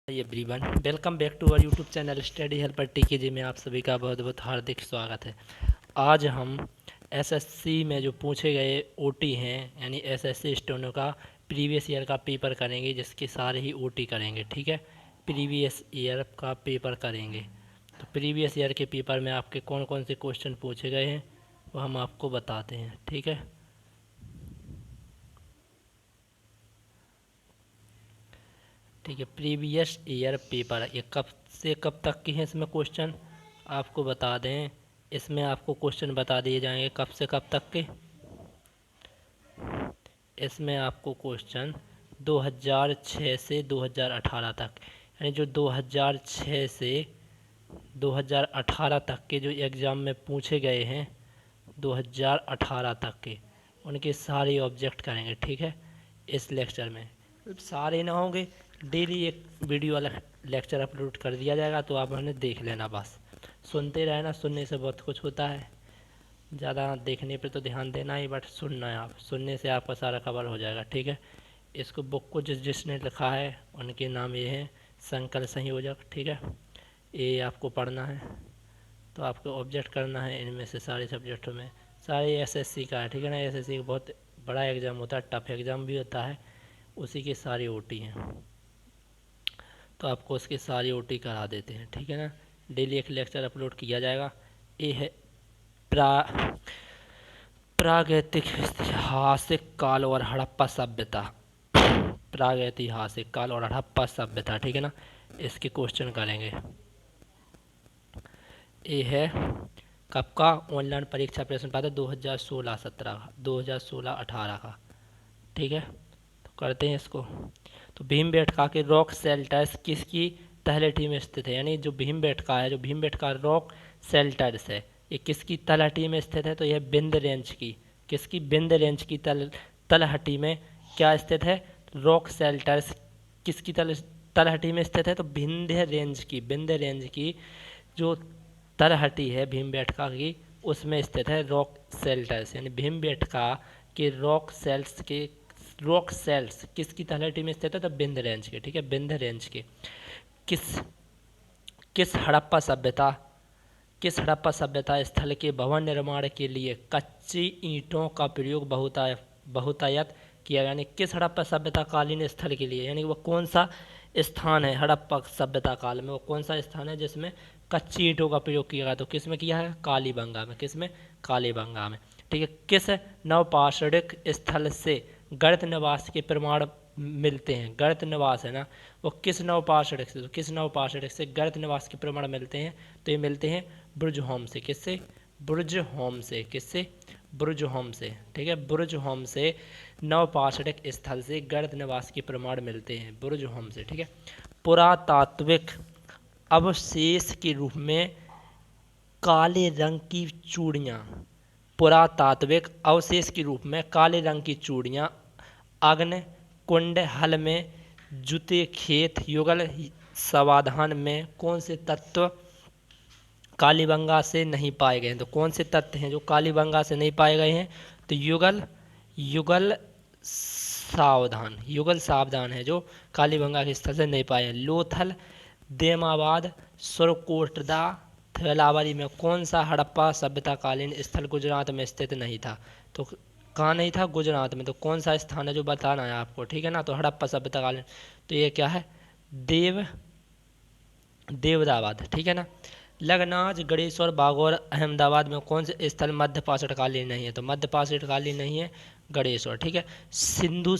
Everyone, welcome back to our YouTube channel study helper TKG में आप सभी का बहुत बहुत हार्दिक स्वागत है। आज हम एसएससी में जो पूछे गए ओटी हैं यानी एसएससी स्टेनो का प्रीवियस ईयर का पेपर करेंगे, जिसके सारे ही ओटी करेंगे। ठीक है, प्रीवियस ईयर का पेपर करेंगे। तो प्रीवियस ईयर के पेपर में आपके कौन कौन से क्वेश्चन पूछे गए हैं वो हम आपको बताते हैं। ठीक है, ठीक है। प्रीवियस ईयर पेपर ये कब से कब तक की हैं, इसमें क्वेश्चन आपको बता दें। इसमें आपको क्वेश्चन बता दिए जाएंगे कब से कब तक के। इसमें आपको क्वेश्चन 2006 से 2018 तक, यानी जो 2006 से 2018 तक के जो एग्ज़ाम में पूछे गए हैं 2018 तक के, उनके सारे ऑब्जेक्ट करेंगे। ठीक है, इस लेक्चर में सारे ना होंगे, डेली एक वीडियो वाला लेक्चर अपलोड कर दिया जाएगा, तो आप उन्हें देख लेना। बस सुनते रहना, सुनने से बहुत कुछ होता है। ज़्यादा देखने पे तो ध्यान देना ही, बट सुनना है, आप सुनने से आपका सारा कवर हो जाएगा। ठीक है, इसको बुक को जिसने लिखा है उनके नाम ये हैं संकल संयोजक। ठीक है, ये आपको पढ़ना है, तो आपको ऑब्जेक्ट करना है इनमें से सारे सब्जेक्टों में। सारे एसएससी का है। ठीक है ना, एसएससी का बहुत बड़ा एग्ज़ाम होता है, टफ एग्ज़ाम भी होता है, उसी के सारे ओटी हैं, तो आपको उसके सारी ओटी करा देते हैं। ठीक है ना, डेली एक लेक्चर अपलोड किया जाएगा। ये है प्रागैतिहासिक काल और हड़प्पा सभ्यता। प्रागैतिहासिक काल और हड़प्पा सभ्यता, ठीक है ना, इसके क्वेश्चन करेंगे। ये है कब का ऑनलाइन परीक्षा प्रश्न पत्र 2016-17 का, 2016-18 का। ठीक है, तो करते हैं इसको। तो भीमबेटका के रॉक शेल्टर्स किसकी तलहटी में स्थित है, यानी जो भीमबेटका है, जो भीमबेटका रॉक शेल्टर्स है, ये किसकी तलहटी में स्थित है? तो यह विंध्य रेंज की, किसकी? विंध्य रेंज की तलहटी में क्या स्थित है? रॉक शेल्टर्स किसकी तलहटी में स्थित है? तो विंध्य रेंज की, विंध्य रेंज की जो तलहटी है भीमबेटका की, उसमें स्थित है रॉक शेल्टर्स, यानी भीमबेटका के रॉक सेल्स किसकी तलहटी में स्थित है? तो विंध्य रेंज के। ठीक है, विंध्य रेंज के। किस हड़प्पा सभ्यता स्थल के भवन निर्माण के लिए कच्ची ईंटों का प्रयोग बहुतायत किया, यानी किस हड़प्पा सभ्यता कालीन स्थल के लिए, यानी वो कौन सा स्थान है हड़प्पा सभ्यता काल में, वो कौन सा स्थान है जिसमें कच्ची ईंटों का प्रयोग किया गया? तो किस में किया है? कालीबंगा में। किस में? कालीबंगा में। ठीक है, किस नवपाषाणिक स्थल से गर्त निवास के प्रमाण मिलते हैं? गर्त निवास है ना, वो किस नवपाषाणिक से, तो किस नवपाषाणिक से गर्त निवास के प्रमाण मिलते हैं? तो ये मिलते हैं बुर्जहोम से। किससे? बुर्जहोम से। किससे? बुर्जहोम से। ठीक है, बुर्जहोम से नवपाषाणिक स्थल से गर्त निवास के प्रमाण मिलते हैं, बुर्जहोम से। ठीक है, पुरातात्विक अवशेष के रूप में काले रंग की चूड़ियाँ, पुरातात्विक अवशेष के रूप में काले रंग की चूड़ियाँ अग्नि कुंड हल में जूते खेत युगल समाधान में कौन से तत्व कालीबंगा से नहीं पाए गए हैं? तो कौन से तत्व हैं जो कालीबंगा से नहीं पाए गए हैं? तो युगल सावधान है जो कालीबंगा के स्थल से नहीं पाए हैं। लोथल देमाबाद सुरकोटदा थेलावरी में कौन सा हड़प्पा सभ्यता कालीन स्थल गुजरात में स्थित नहीं था? तो कहाँ नहीं था? गुजरात में। तो कौन सा स्थान है जो बताना है आपको? ठीक है ना, तो हड़प्पा सभ्यता कालीन, तो ये क्या है? देवदाबाद। ठीक है ना, लगनाज गणेश्वर बागौर अहमदाबाद में कौन से स्थल मध्य पाषाणकालीन नहीं है? तो मध्य पाषाणकालीन नहीं है गणेश्वर। ठीक है, सिंधु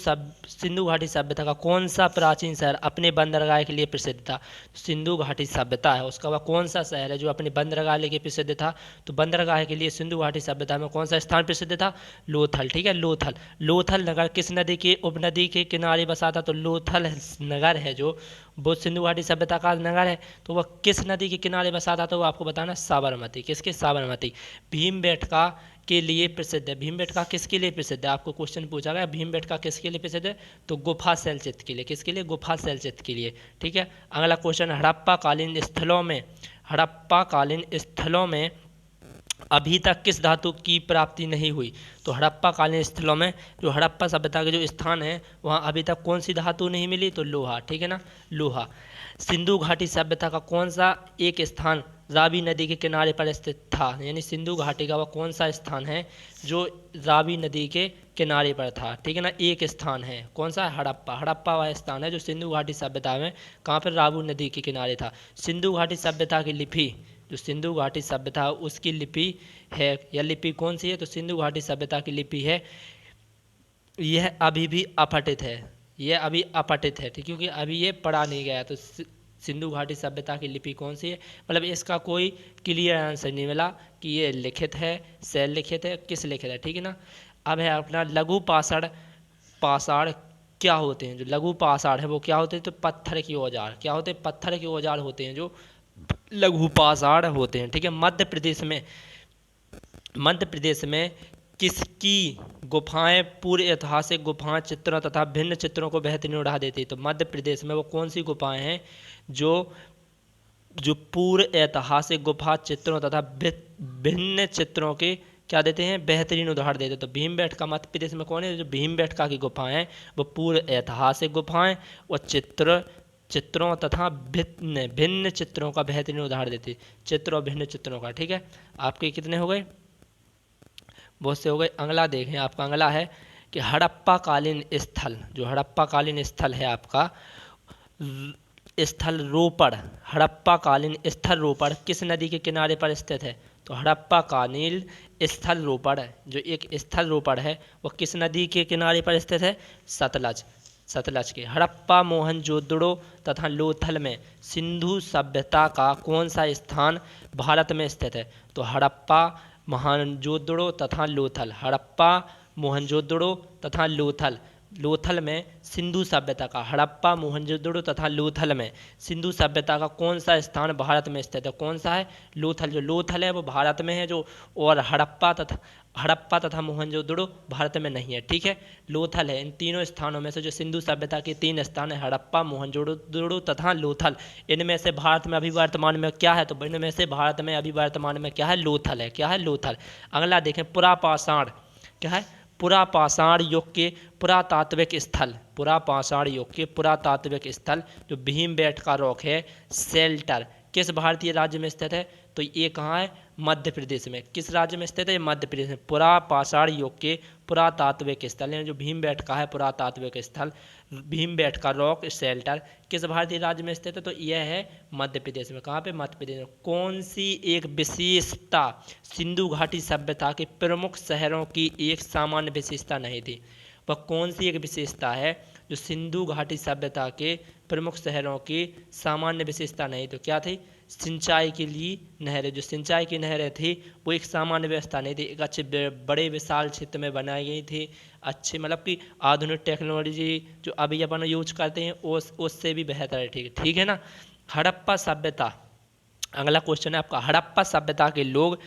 घाटी सभ्यता का कौन सा प्राचीन शहर अपने बंदरगाह के लिए प्रसिद्ध था? सिंधु घाटी सभ्यता है, उसका वह कौन सा शहर है जो अपने बंदरगाह के लिए प्रसिद्ध था? तो बंदरगाह के लिए सिंधु घाटी सभ्यता में कौन सा स्थान प्रसिद्ध था? लोथल। ठीक है, लोथल नगर किस नदी के उपनदी के किनारे बसा था? तो लोथल नगर है जो वो सिंधु घाटी सभ्यता का नगर है, तो वह किस नदी के किनारे बसा था? तो वो आपको बताना साबरमती। किसके? साबरमती। भीमबेटका के लिए प्रसिद्ध है। भीमबेटका किसके लिए प्रसिद्ध है? आपको क्वेश्चन पूछा गया भीमबेटका किसके लिए प्रसिद्ध है? तो गुफा शैलचित्र के लिए। किसके लिए? गुफा शैलचित्र के लिए। ठीक है, अगला क्वेश्चन, हड़प्पा कालीन स्थलों में अभी तक किस धातु की प्राप्ति नहीं हुई? तो हड़प्पा कालीन स्थलों में जो हड़प्पा सभ्यता के जो स्थान है वहाँ अभी तक कौन सी धातु नहीं मिली? तो लोहा। ठीक है ना, लोहा। सिंधु घाटी सभ्यता का कौन सा एक स्थान रावी नदी के किनारे पर स्थित था? यानी सिंधु घाटी का वह कौन सा स्थान है जो रावी नदी के किनारे पर था? ठीक है ना, एक स्थान है, कौन सा? हड़प्पा। हड़प्पा वह स्थान है जो सिंधु घाटी सभ्यता में कहाँ पर? रावी नदी के किनारे था। सिंधु घाटी सभ्यता की लिपि, जो सिंधु घाटी सभ्यता उसकी लिपि है, यह लिपि कौन सी है? तो सिंधु घाटी सभ्यता की लिपि है, यह अभी भी अपठित है, यह अभी अपठित है, ठीक, क्योंकि अभी ये पढ़ा नहीं गया। तो सिंधु घाटी सभ्यता की लिपि कौन सी है? मतलब इसका कोई क्लियर आंसर नहीं मिला कि ये लिखित है, शैल लिखित है, किस लिखित है, ठीक है ना। अब है अपना लघु पाषाण। पाषाण क्या होते हैं? जो लघु पाषाण है वो क्या होते हैं? तो पत्थर के औजार। क्या होते हैं? पत्थर के औजार होते हैं जो लघु पाषाण होते हैं, ठीक है। मध्य प्रदेश में किसकी गुफाएं पूर्व ऐतिहासिक गुफाएं चित्रों तथा भिन्न चित्रों को बेहतरीन उड़ा देती? तो मध्य प्रदेश में वो कौन सी गुफाएं हैं जो जो पूर्व ऐतिहासिक गुफा चित्रों तथा भिन्न चित्रों के क्या देते हैं? बेहतरीन उदाहरण देते हैं। तो भीमबेटका मध्य प्रदेश में कौन है? जो भीमबेटका की गुफाएं हैं वो पूर्व ऐतिहासिक गुफाएं और चित्रों तथा भिन्न चित्रों का बेहतरीन उदाहरण देती है। चित्र और भिन्न चित्रों का, ठीक है। आपके कितने हो गए? बहुत से हो गए। अगला देखें, आपका अगला है कि हड़प्पा कालीन स्थल, जो हड़प्पा कालीन स्थल है आपका स्थल रोपड़, हड़प्पा कालीन स्थल रोपड़ किस नदी के किनारे पर स्थित है? तो हड़प्पा कालीन स्थल रोपड़, जो एक स्थल रोपड़ है वह किस नदी के किनारे पर स्थित है? सतलज। सतलज के। हड़प्पा मोहनजोदड़ो तथा लोथल में सिंधु सभ्यता का कौन सा स्थान भारत में स्थित है? तो हड़प्पा मोहनजोदड़ो तथा लोथल, हड़प्पा मोहनजोदड़ो तथा लोथल में सिंधु सभ्यता का, हड़प्पा मोहनजोदड़ो तथा लोथल में सिंधु सभ्यता का कौन सा स्थान भारत में स्थित है? कौन सा है? लोथल। जो लोथल है वो भारत में है, जो और हड़प्पा तथा मोहनजोदड़ो भारत में नहीं है, ठीक है। लोथल है। इन तीनों स्थानों में से जो सिंधु सभ्यता के 3 स्थान है, हड़प्पा मोहनजोदड़ो तथा लोथल, इनमें से भारत में अभी वर्तमान में क्या है? तो इनमें से भारत में अभी वर्तमान में क्या है? लोथल है। क्या है? लोथल। अगला देखें, पुरापाषाण। क्या है? पुरापाषाण युग के पुरातात्विक स्थल, पुरापाषाण युग के पुरातात्विक स्थल जो भीमबेटका रॉक है, शेल्टर, किस भारतीय राज्य में स्थित है? तो ये कहाँ है? मध्य प्रदेश में। किस राज्य में स्थित है? मध्य प्रदेश में। पुरापाषाण युग के पुरातात्विक स्थल यानी जो भीमबेटका है पुरातात्विक स्थल, भीमबेटका रॉक शेल्टर किस भारतीय राज्य में स्थित है? तो यह है मध्य प्रदेश में। कहाँ पे? मध्य प्रदेश में। कौन सी एक विशेषता सिंधु घाटी सभ्यता के प्रमुख शहरों की एक सामान्य विशेषता नहीं थी? वह कौन सी एक विशेषता है जो सिंधु घाटी सभ्यता के प्रमुख शहरों की सामान्य विशेषता नहीं? तो क्या थी? सिंचाई के लिए नहरें। जो सिंचाई की नहरें थी वो एक सामान्य व्यवस्था नहीं थी, एक अच्छे बड़े विशाल क्षेत्र में बनाई गई थी, अच्छी मतलब कि आधुनिक टेक्नोलॉजी जो अभी अपन यूज करते हैं उससे भी बेहतर है, ठीक है ना। हड़प्पा सभ्यता, अगला क्वेश्चन है आपका, हड़प्पा सभ्यता के लोग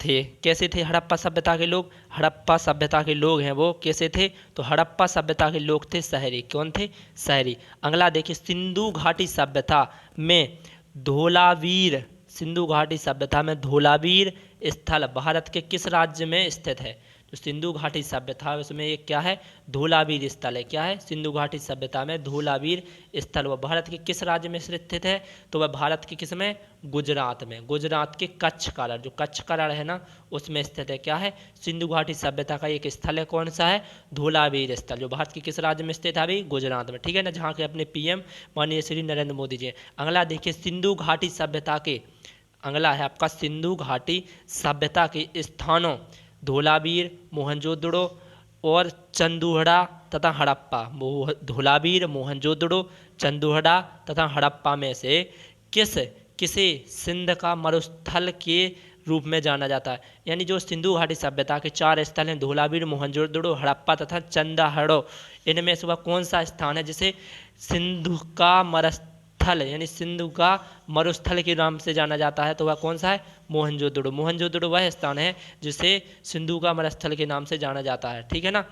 थे कैसे थे? हड़प्पा सभ्यता के लोग, हड़प्पा सभ्यता के लोग हैं वो कैसे थे? तो हड़प्पा सभ्यता के लोग थे शहरी। कौन थे? शहरी। अगला देखिए, सिंधु घाटी सभ्यता में धोलावीर, सिंधु घाटी सभ्यता में धोलावीर स्थल भारत के किस राज्य में स्थित है? जो सिंधु घाटी सभ्यता है उसमें एक क्या है? धोलावीर स्थल है। क्या है? सिंधु घाटी सभ्यता में धोलावीर स्थल। वह भारत के किस राज्य में स्थित है? तो वह भारत के किस में? गुजरात में। गुजरात के कच्छ करण, जो कच्छ करण है ना उसमें स्थित है। क्या है? सिंधु घाटी सभ्यता का एक स्थल है, कौन सा है? धोलावीर स्थल, जो भारत के किस राज्य में स्थित है? अभी गुजरात में, ठीक है ना, जहाँ के अपने पीएम माननीय श्री नरेंद्र मोदी जी। अगला देखिए, सिंधु घाटी सभ्यता के, अगला है आपका सिंधु घाटी सभ्यता के स्थानों धोलावीर, मोहनजोदड़ो और चंदूहड़ा तथा हड़प्पा। धोलावीर, मोहनजोदड़ो, चंदूहड़ा तथा हड़प्पा में से किसे सिंध का मरुस्थल के रूप में जाना जाता है? यानी जो सिंधु घाटी सभ्यता के 4 स्थल हैं, धोलावीर, मोहनजोदड़ो, हड़प्पा तथा चंदाहड़ो, इनमें से वह कौन सा स्थान है जिसे सिंधु का मरुस्थल यानी सिंधु का मरुस्थल के नाम से जाना जाता है? तो वह कौन सा है? मोहनजोदड़ो। मोहनजोदड़ो वह स्थान है जिसे सिंधु का मरुस्थल के नाम से जाना जाता है, ठीक है ना।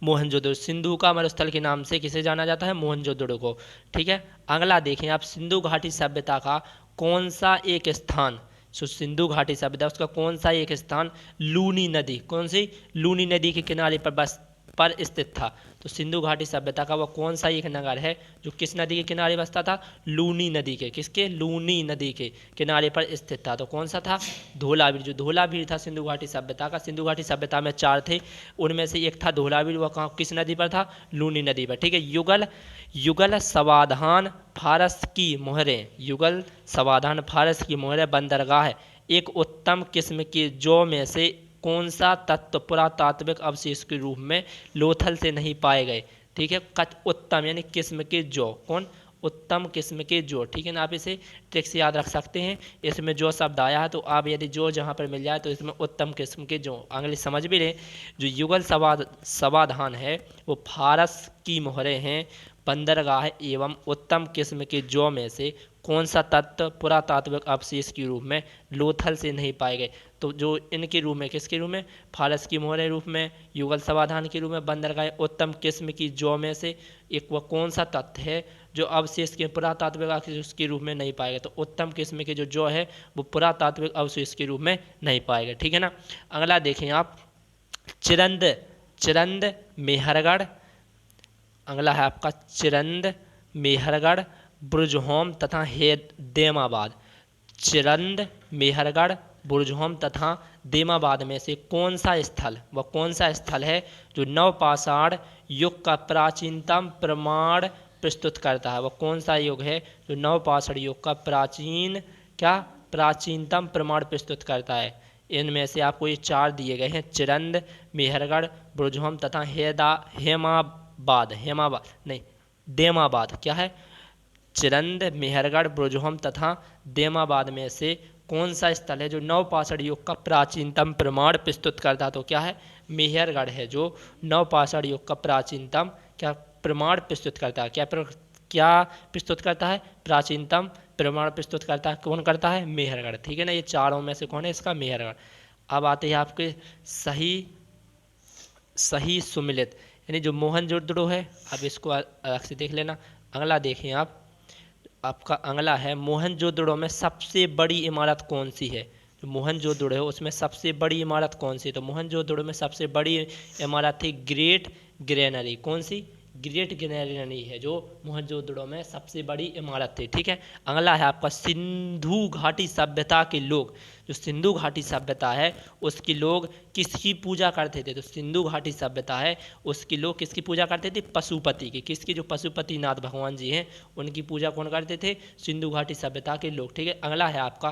मोहनजोदड़ो, सिंधु का मरुस्थल के नाम से किसे जाना जाता है? मोहनजोदड़ो को, ठीक है। अगला देखें आप, सिंधु घाटी सभ्यता का कौन सा एक स्थान, सिंधु घाटी सभ्यता उसका कौन सा एक स्थान लूनी नदी, कौन सी? लूनी नदी के किनारे पर बस पर स्थित था। तो सिंधु घाटी सभ्यता का वो कौन सा एक नगर है जो किस नदी के किनारे बसता था? लूनी नदी के, किसके? लूनी नदी के किनारे पर स्थित था। तो कौन सा था? धोलावीर। जो धोलावीर था सिंधु घाटी सभ्यता का, सिंधु घाटी सभ्यता में 4 थे, उनमें से एक था धोलावीर। वह कहाँ, किस नदी पर था? लूनी नदी पर। ठीक है। युगल युगल समाधान फारस की मोहरें, युगल समाधान फारस की मोहरें बंदरगाह एक उत्तम किस्म के जौ में से कौन सा तत्व पुरातात्विक अवशेष के रूप में लोथल से नहीं पाए गए? ठीक है। उत्तम यानी किस्म के जौ, कौन? उत्तम किस्म के जौ। ठीक है ना, आप इसे ट्रिक से याद रख सकते हैं। इसमें जो शब्द आया है तो आप यदि जो जहाँ पर मिल जाए तो इसमें उत्तम किस्म के जौ, अगले समझ भी रहे। जो युगल समाधान है वो फारस की मोहरें हैं बंदरगाह एवं उत्तम किस्म के जौ में से कौन सा तत्व पुरातात्विक अवशेष के रूप में लोथल से नहीं पाए गए? तो जो इनके रूप में, किसके रूप में? फारस की मोहरें रूप में, युगल समाधान के रूप में, बंदरगाह उत्तम किस्म की जौ में से एक वह कौन सा तत्व है जो अवशेष के पुरातात्विक अवशेष के रूप में नहीं पाए गए? तो उत्तम किस्म के जो जौ है वो पुरातात्विक अवशेष के रूप में नहीं पाए गए। ठीक है ना। अगला देखें आप, चिरंद चिरंद मेहरगढ़, अगला है आपका चिरंद मेहरगढ़ बुर्जहोम तथा देमाबाद। चिरंद मेहरगढ़ बुर्जहोम तथा देमाबाद में से कौन सा स्थल, वह कौन सा स्थल है जो नवपाषाण युग का प्राचीनतम प्रमाण प्रस्तुत करता है? वह कौन सा युग है जो नवपाषाण युग का प्राचीनतम प्रमाण प्रस्तुत करता है? इनमें से आपको ये 4 दिए गए हैं, चिरंद मेहरगढ़ बुर्जहोम तथा देमाबाद। क्या है? चिरंद मेहरगढ़ बुर्जहोम तथा देमाबाद में से कौन सा स्थल है जो नवपाषाण युग का प्राचीनतम प्रमाण प्रस्तुत करता है? तो क्या है? मेहरगढ़ है जो नवपाषाण युग का प्राचीनतम क्या प्रमाण प्रस्तुत करता है? क्या प्रस्तुत करता है? प्राचीनतम प्रमाण प्रस्तुत करता है। कौन करता है? मेहरगढ़। ठीक है ना। ये चारों में से कौन है इसका? मेहरगढ़। अब आते हैं आपके सही सुमिलित, यानी जो मोहनजोदड़ो है, अब इसको अलग से देख लेना। अगला देखें आप, आपका अगला है मोहनजोदड़ो में सबसे बड़ी इमारत कौन सी है? जो मोहनजोदड़ो है उसमें सबसे बड़ी इमारत कौन सी? तो मोहनजोदड़ो में सबसे बड़ी इमारत थी ग्रेट ग्रेनरी। कौन सी? ग्रेट ग्रेनरी है जो मोहनजोदड़ो में सबसे बड़ी इमारत थी। ठीक है। अगला है आपका सिंधु घाटी सभ्यता के लोग, जो सिंधु घाटी सभ्यता है उसके लोग किसकी पूजा करते थे? तो सिंधु घाटी सभ्यता है उसके लोग किसकी पूजा करते थे? पशुपति की। किसकी? जो पशुपतिनाथ भगवान जी हैं उनकी पूजा कौन करते थे? सिंधु घाटी सभ्यता के लोग। ठीक है। अगला है आपका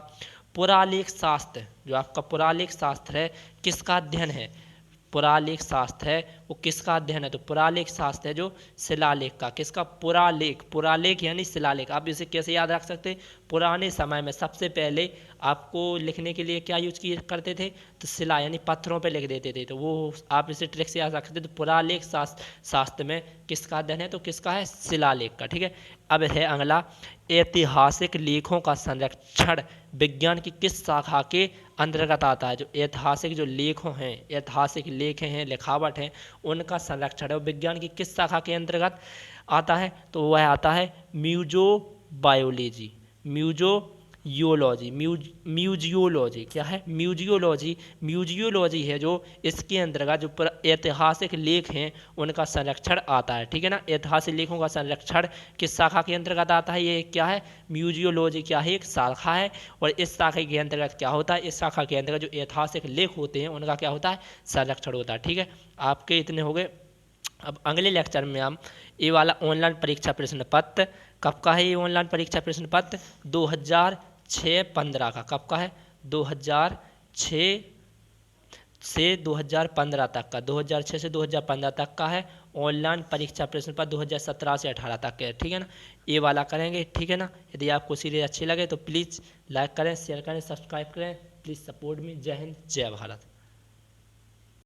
पुरालेख शास्त्र। जो आपका पुरालेख शास्त्र है किसका अध्ययन है? पुरालेख शास्त्र है वो किसका अध्ययन है? तो पुरालेख शास्त्र है जो शिलालेख का। किसका? पुरालेख। पुरालेख यानी शिलालेख। आप इसे कैसे याद रख सकते हैं? पुराने समय में सबसे पहले आपको लिखने के लिए क्या यूज किए करते थे? तो शिला यानी पत्थरों पे लिख देते थे। तो वो आप इसे ट्रिक से याद रख सकते। तो पुरालेख शास्त्र में किसका अध्ययन है? तो किसका है? शिलालेख का। ठीक है। अब है अगला, ऐतिहासिक लेखों का संरक्षण विज्ञान की किस शाखा के अंतर्गत आता है? जो ऐतिहासिक जो लेखों हैं, ऐतिहासिक लेख हैं, लिखावट हैं, उनका संरक्षण है विज्ञान की किस शाखा के अंतर्गत आता है? तो वह आता है म्यूजियोबायोलॉजी, म्यूजियोलॉजी। क्या है? म्यूजियोलॉजी है जो इसके अंतर्गत जो ऐतिहासिक लेख हैं उनका संरक्षण आता है। ठीक है ना। ऐतिहासिक लेखों का संरक्षण किस शाखा के अंतर्गत आता है? ये क्या है? म्यूजियोलॉजी क्या है? एक शाखा है। और इस शाखा के अंतर्गत क्या होता है? इस शाखा के अंतर्गत जो ऐतिहासिक लेख होते हैं उनका क्या होता है? संरक्षण होता है। ठीक है। आपके इतने हो गए। अब अगले लेक्चर में हम ये वाला ऑनलाइन परीक्षा प्रश्न पत्र कब का है? ये ऑनलाइन परीक्षा प्रश्न पत्र 2006-15 का। कब का है? 2006 से 2015 तक का। 2006 से 2015 तक का है ऑनलाइन परीक्षा प्रश्न पत्र। 2017 से 18 तक के। ठीक है ना। ये वाला करेंगे। ठीक है ना। यदि आपको सीरीज अच्छी लगे तो प्लीज़ लाइक करें, शेयर करें, सब्सक्राइब करें। Please support me. जय हिंद, जय भारत।